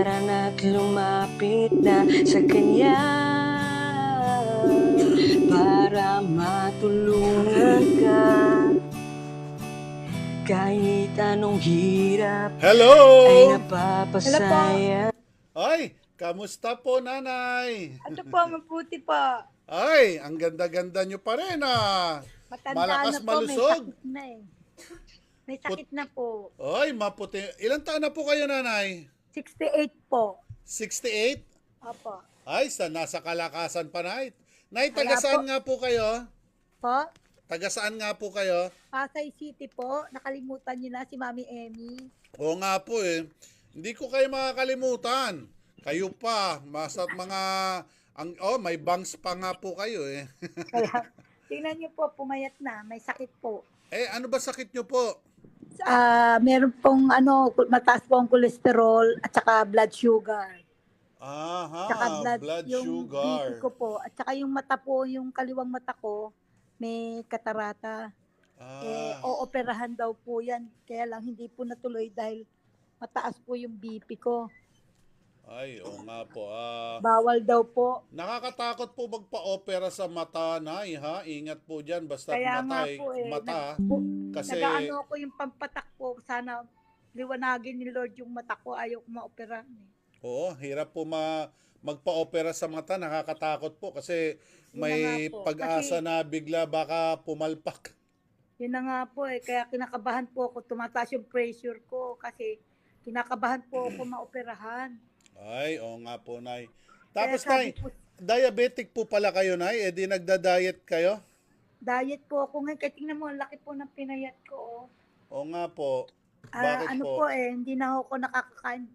Tara na't lumapit na sa kanya para matulungan ka. Kahit anong hirap Hello! ay napapasaya. Ay, kamusta po, nanay? Ito po, mabuti po. Ay, ang ganda-ganda nyo pa rin, ah. Matanda Malakas na po, malusog. may sakit na eh. May sakit na po. Ay, maputi. Ilang taon na po kayo, nanay? 68 po. 68? Opo. Ay, nasa kalakasan pa, nay. Nay, Wala taga saan po. nga po kayo? Po? Taga saan nga po kayo? Pasay City po. Nakalimutan niyo na si Mami Emmy. Oo nga po eh. Hindi ko kayo makakalimutan. Kayo pa, masa't mga may bangs pa nga po kayo eh. Kaya, tingnan niyo po, pumayat na. May sakit po. Eh, ano ba sakit nyo po? Meron pong mataas po ang kolesterol at saka blood sugar. Aha, Tsaka blood yung sugar. BP ko po. At saka yung mata po, yung kaliwang mata ko, may katarata. Ooperahan daw po yan. Kaya lang hindi po natuloy dahil mataas po yung BP ko. Ay, oo nga po. Bawal daw po. Nakakatakot po magpa-opera sa mata, nay, ha? Ingat po dyan, basta Kaya mata, nga po eh. mata. Kasi, Nagaano ako yung pampatak po. Sana liwanagin ni Lord yung mata ko. Ayaw ko maoperahan eh. oo, hirap po magpa-opera sa mata, nakakatakot po kasi Yun na may nga po. pag-asa na bigla baka pumalpak. Yun na nga po eh. Kaya kinakabahan po ako. Tumataas yung pressure ko kasi kinakabahan po ako maoperahan. Ay, oo nga po, nay. Tapos, Kaya sabi nay, po, diabetic po pala kayo, nay? Eh, di nagda-diet kayo? diet po ako ngayon. Kaya tingnan mo, ang laki po ng pinayat ko. Oh. Oo nga po. Bakit po? Hindi na ako nakakakain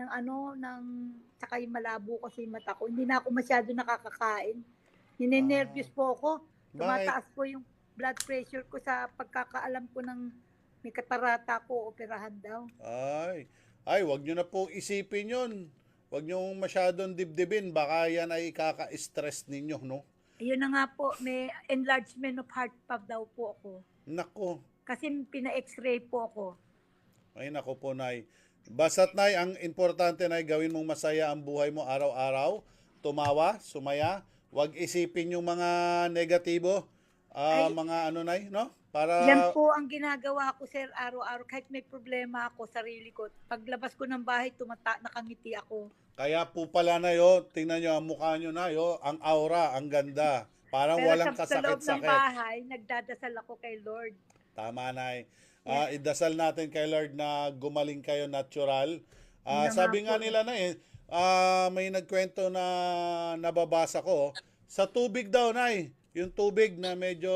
ng saka yung malabo kasi yung mata ko. Hindi na ako masyado nakakakain. Ninenervyos po ako. Tumataas po yung blood pressure ko sa pagkakaalam ko ng may katarata ko, operahan daw. Ay, wag nyo na po isipin yun. Wag nyo masyadong dibdibin. Baka yan ay ikaka-stress ninyo, no? Ayun na nga po, may enlargement of heart valve daw po ako. Nako. Kasi pina-x-ray po ako. Ay, nako po, nay. Basta't, nay, ang importante, nay, gawin mong masaya ang buhay mo araw-araw. Tumawa, sumaya. Wag isipin yung mga negatibo. Mga nay, no? Para... Yan po ang ginagawa ko, sir, araw-araw. Kahit may problema ako, sarili ko. Paglabas ko ng bahay, nakangiti ako. Kaya po pala na yo, tingnan nyo ang mukha nyo na yo, ang aura, ang ganda. Parang Pero walang sa loob ng kasakit-sakit. bahay, nagdadasal ako kay Lord. Tama, nay. Yeah. Idasal natin kay Lord na gumaling kayo natural. Yun na Sabi nga nga po. nila na may nagkwento na nababasa ko, sa tubig daw, nay. Yung tubig na medyo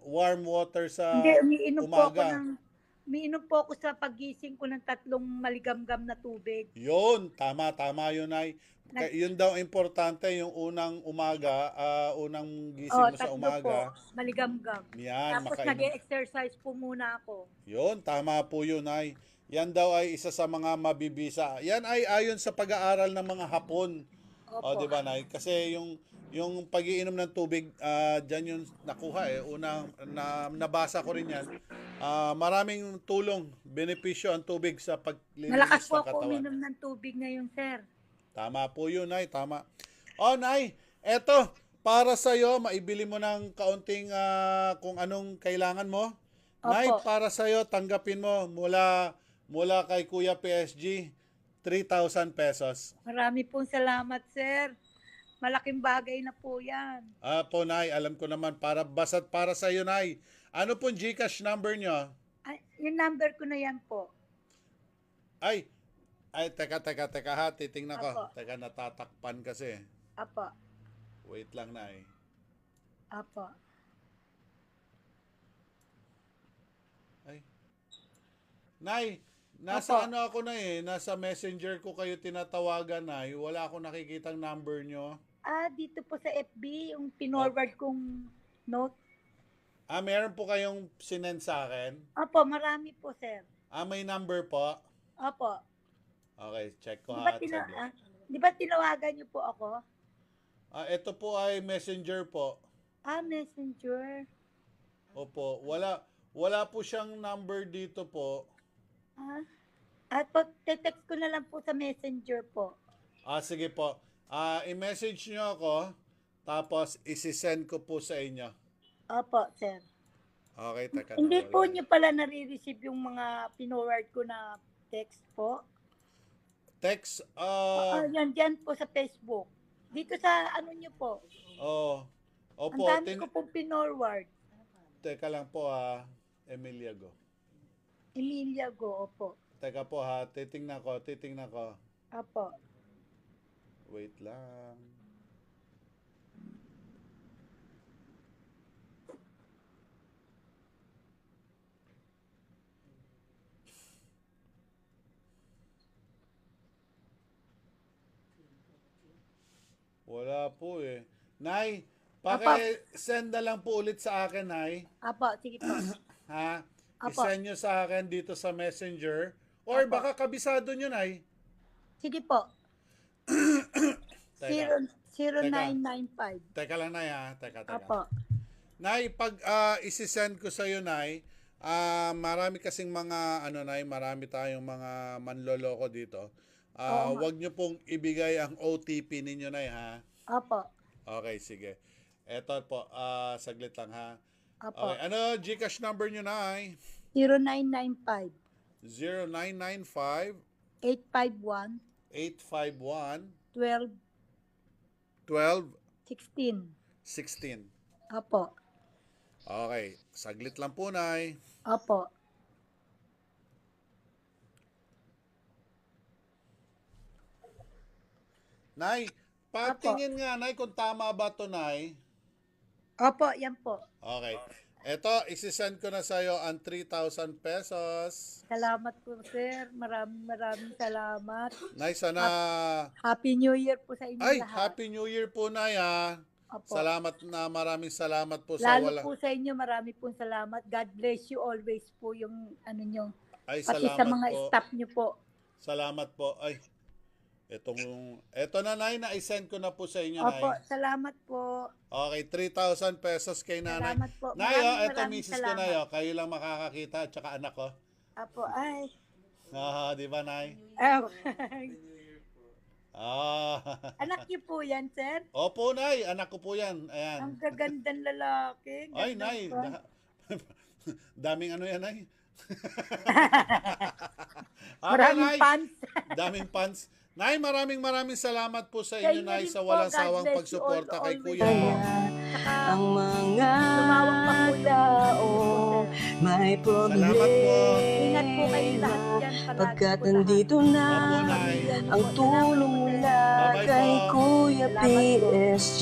warm water sa Hindi, umaga. umiinom po ako sa pagising ko ng 3 maligamgam na tubig. Yun, tama yun, nay. Yun daw importante, yung unang umaga, unang gising mo sa 3 umaga. po, maligamgam. Yan, Tapos makainom. nag-exercise po muna ako. Yun, tama po yun, ay. Yan daw ay isa sa mga mabibisa. Yan ay ayon sa pag-aaral ng mga Hapon. O, Opo. di ba, nay? Kasi yung pag-iinom ng tubig, dyan yung nakuha eh. Nabasa ko rin yan. Maraming tulong, benepisyo ang tubig sa paglilinis Malakas po ng ako katawan. uminom ng tubig ngayon, sir. Tama po yun, nay. Tama. O, nay, eto, para sa'yo, maibili mo ng kaunting kung anong kailangan mo. Nay, Opo. para sa'yo, tanggapin mo mula kay Kuya PSG, 3,000 pesos. Marami pong salamat, sir. Malaking bagay na po yan. Po, nay, alam ko naman, basta't para sa'yo, nay. Ano pong GCash number nyo? Ay, yung number ko na yan po. Ay, teka ha, titingnan ko. Apo. Teka, natatakpan kasi. Apo. Wait lang, nay. Apo. Ay. Nay, nasa Opo. ano ako na nasa messenger ko kayo tinatawagan, nay. Wala akong nakikitang number nyo. Dito po sa FB, yung pinorward kong note. Meron po kayong sinend sa akin? Opo, marami po, sir. May number po? Opo. Okay, check ko Di ha. ba, di ba tinawagan niyo po ako? Ito po ay messenger po. Messenger. Opo, wala po siyang number dito po. At po, text ko na lang po sa messenger po. Sige po. I-message nyo ako, tapos isi-send ko po sa inyo. Opo, sir. Okay, teka. Hindi na, po wala. niyo pala nare-receive yung mga pinoward ko na text po. Text, Yan, dyan po sa Facebook. Dito sa ano niyo po. Ang opo, dami ko pong pinorward. teka lang po Emilia Go. Emilia Go, opo. Teka po titingnan ko. Opo. Wait lang. Wala po eh. Nay, paki-send na lang po ulit sa akin, Nay. Opo, sige po. Ha? Apo. I-send nyo sa akin dito sa Messenger. Or Apo. baka kabisado nyo, Nay. Sige po. Teka. 0995. Teka lang, Nay, ha? Teka. Opo. Nay, pag isi-send ko sa'yo, Nay, marami kasing mga, Nay, marami tayong mga manloloko dito. Oo nga. Wag nyo pong ibigay ang OTP ninyo, Nay, ha? Opo. Okay, sige. Eto po, saglit lang, ha? Opo. Okay, ano GCash number nyo, Nay? 0995 0995 851 851 12 12 16. 16. Opo. Okay, saglit lang po, Nay. Opo. Nay, patingin nga, Nay, kung tama ba to, Nay? Opo, yan po. Okay. Eto, isi-send ko na sa'yo ang 3,000 pesos. Salamat po, sir. Maraming salamat. Nay, sana... Happy New Year po sa inyo Ay, lahat. Happy New Year po, Nay, ha? Opo. Maraming salamat po sa Lalo po sa inyo, marami pong salamat. God bless you always po yung ano nyo. Ay, Pati salamat sa mga po. staff nyo po. Salamat po. Ay, eto na, Nay, na-send ko na po sa inyo, Nay. Opo, salamat po. Okay, 3,000 pesos kay Nanay. Salamat po. Nay, eto Maraming misis ko, salamat. Nay. Kayo lang makakakita at saka anak ko. Opo, ay. Di ba, Nay? Anak niyo po yan, sir? Opo, Nay. Anak ko po yan. Ayan. Ang gagandang lalaki. Ay, Ganda Nay. po. Daming ano yan, Nay? Maraming Nay. fans. Daming fans. Nay, maraming salamat po sa Sa inyo, inyo Nay, rin sa po. walang God sawang bless you pagsuporta all, kay always. Kuya mo. Saka, Ang mga tumawag pa po yung tao may Salamat po. ingat po kayo problema. lahat dyan. Palagi Pagkat po lahat. nandito na Opo, Nay. ang tulong mula Bye-bye kay po. Kuya Salamat po. PSG.